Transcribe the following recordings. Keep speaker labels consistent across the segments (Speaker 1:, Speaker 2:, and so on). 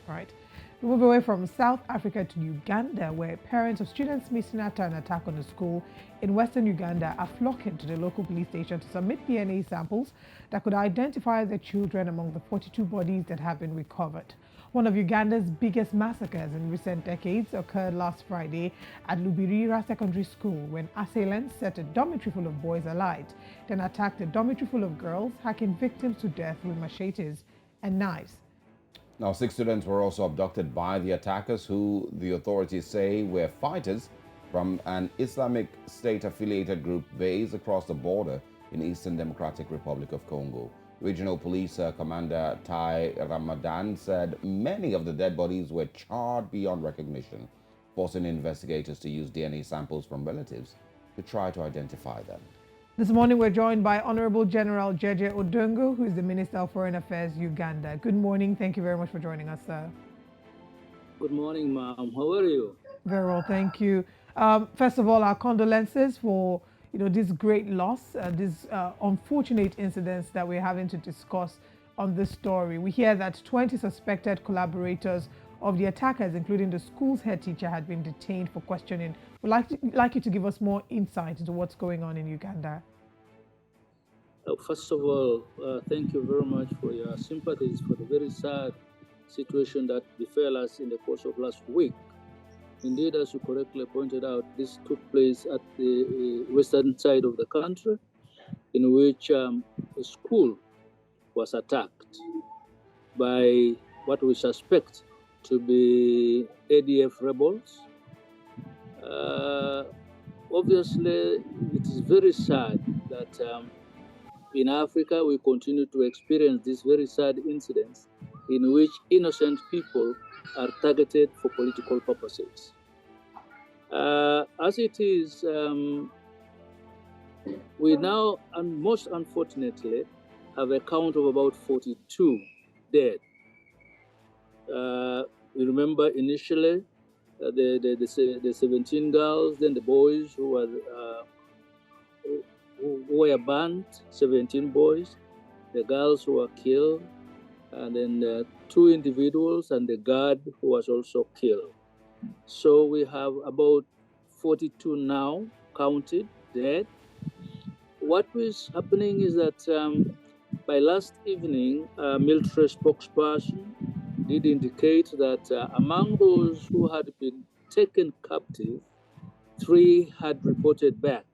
Speaker 1: Right. We move away from South Africa to Uganda, where parents of students missing after an attack on a school in western Uganda are flocking to the local police station to submit DNA samples that could identify their children among the 42 bodies that have been recovered. One of Uganda's biggest massacres in recent decades occurred last Friday at Lubirira Secondary School when assailants set a dormitory full of boys alight, then attacked a dormitory full of girls, hacking victims to death with machetes and knives.
Speaker 2: Now, 6 students were also abducted by the attackers, who the authorities say were fighters from an Islamic State affiliated group based across the border in Eastern Democratic Republic of Congo. Regional Police Commander Tai Ramadan said many of the dead bodies were charred beyond recognition, forcing investigators to use DNA samples from relatives to try to identify them.
Speaker 1: This morning, we're joined by Honorable General Jeje Odungu, who is the Minister of Foreign Affairs, Uganda. Good morning. Thank you very much for joining us, sir.
Speaker 3: Good morning, ma'am. How are you?
Speaker 1: Very well, thank you. First of all, our condolences for this great loss, these unfortunate incidents that we're having to discuss on this story. We hear that 20 suspected collaborators of the attackers, including the school's head teacher, had been detained for questioning. We'd like you to give us more insight into what's going on in Uganda.
Speaker 3: First of all, thank you very much for your sympathies for the very sad situation that befell us in the course of last week. Indeed, as you correctly pointed out, this took place at the western side of the country, in which a school was attacked by what we suspect to be ADF rebels. Obviously, it is very sad that in Africa we continue to experience these very sad incidents in which innocent people are targeted for political purposes. As it is, we now, and most unfortunately, have a count of about 42 dead. We remember initially the 17 girls, then the boys who were burnt, 17 boys, the girls who were killed, and then 2 individuals and the guard who was also killed. So we have about 42 now counted dead. What is happening is that by last evening, a military spokesperson did indicate that among those who had been taken captive, 3 had reported back.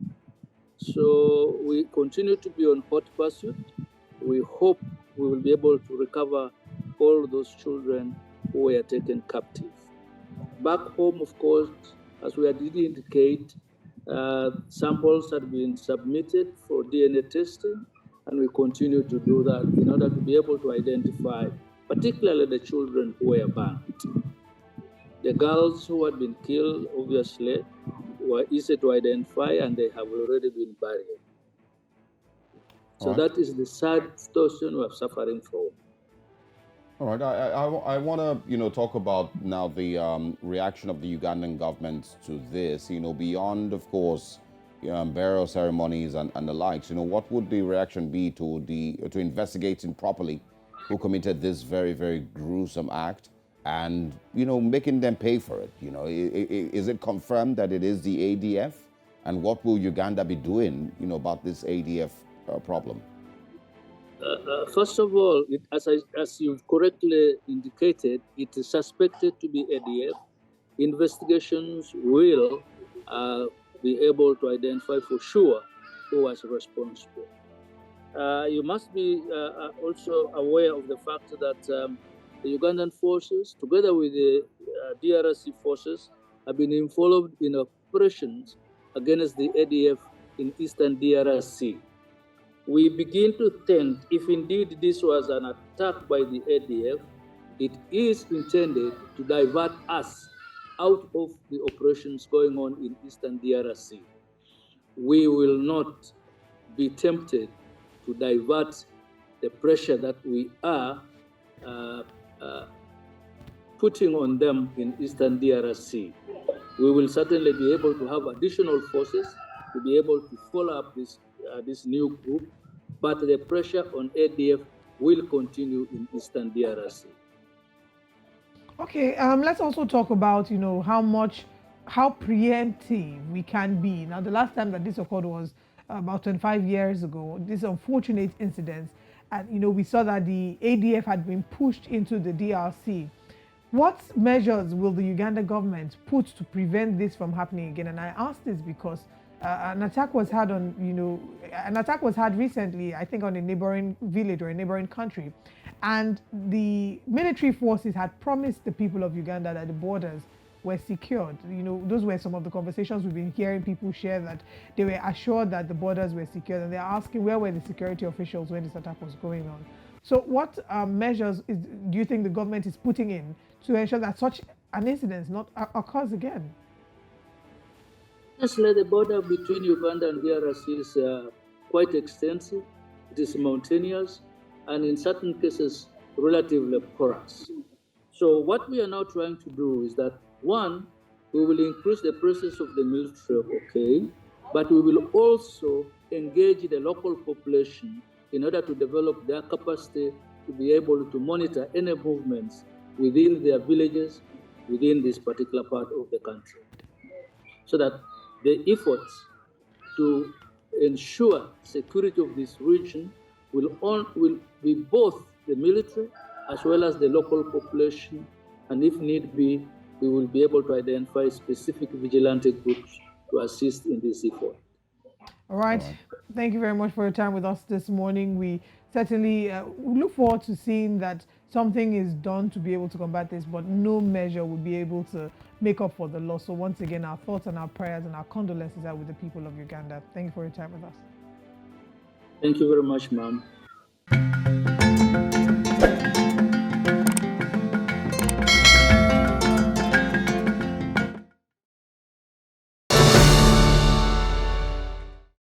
Speaker 3: So we continue to be on hot pursuit. We hope we will be able to recover all those children who were taken captive. Back home, of course, as we did indicate, samples had been submitted for DNA testing, and we continue to do that in order to be able to identify particularly the children who were burnt. The girls who had been killed, obviously, were easy to identify, and they have already been buried. So that is the sad situation we are suffering from.
Speaker 2: All right, I want to talk about now the reaction of the Ugandan government to this. Beyond, of course, burial ceremonies and the likes. What would the reaction be to investigating properly who committed this very, very gruesome act, and making them pay for it? Is it confirmed that it is the ADF, and what will Uganda be doing about this ADF problem?
Speaker 3: First of all, as you've correctly indicated, it is suspected to be ADF. Investigations will be able to identify for sure who was responsible. You must be also aware of the fact that the Ugandan forces, together with the DRC forces, have been involved in operations against the ADF in eastern DRC. We begin to think, if indeed this was an attack by the ADF, it is intended to divert us out of the operations going on in eastern DRC. We will not be tempted to divert the pressure that we are putting on them in eastern DRC. We will certainly be able to have additional forces to be able to follow up this new group, but the pressure on ADF will continue in eastern DRC.
Speaker 1: Okay, let's also talk about, how preemptive we can be. Now, the last time that this occurred was about 25 years ago, this unfortunate incident. And, we saw that the ADF had been pushed into the DRC. What measures will the Uganda government put to prevent this from happening again? And I ask this because an attack was had on, an attack was had recently, I think, on a neighboring village or a neighboring country. And the military forces had promised the people of Uganda that the borders were secured. Those were some of the conversations we've been hearing people share, that they were assured that the borders were secured, and they're asking where were the security officials when this attack was going on. So, what measures do you think the government is putting in to ensure that such an incident not occurs again?
Speaker 3: Honestly, the border between Uganda and DRC is quite extensive. It is mountainous and in certain cases relatively porous. So what we are now trying to do is that, one, we will increase the presence of the military, okay, but we will also engage the local population in order to develop their capacity to be able to monitor any movements within their villages, within this particular part of the country, so that the efforts to ensure security of this region will be both the military as well as the local population, and if need be, we will be able to identify specific vigilante groups to assist in this effort.
Speaker 1: All right. Thank you very much for your time with us this morning. We certainly look forward to seeing that something is done to be able to combat this, but no measure will be able to make up for the loss. So once again, our thoughts and our prayers and our condolences are with the people of Uganda. Thank you for your time with us.
Speaker 3: Thank you very much, ma'am.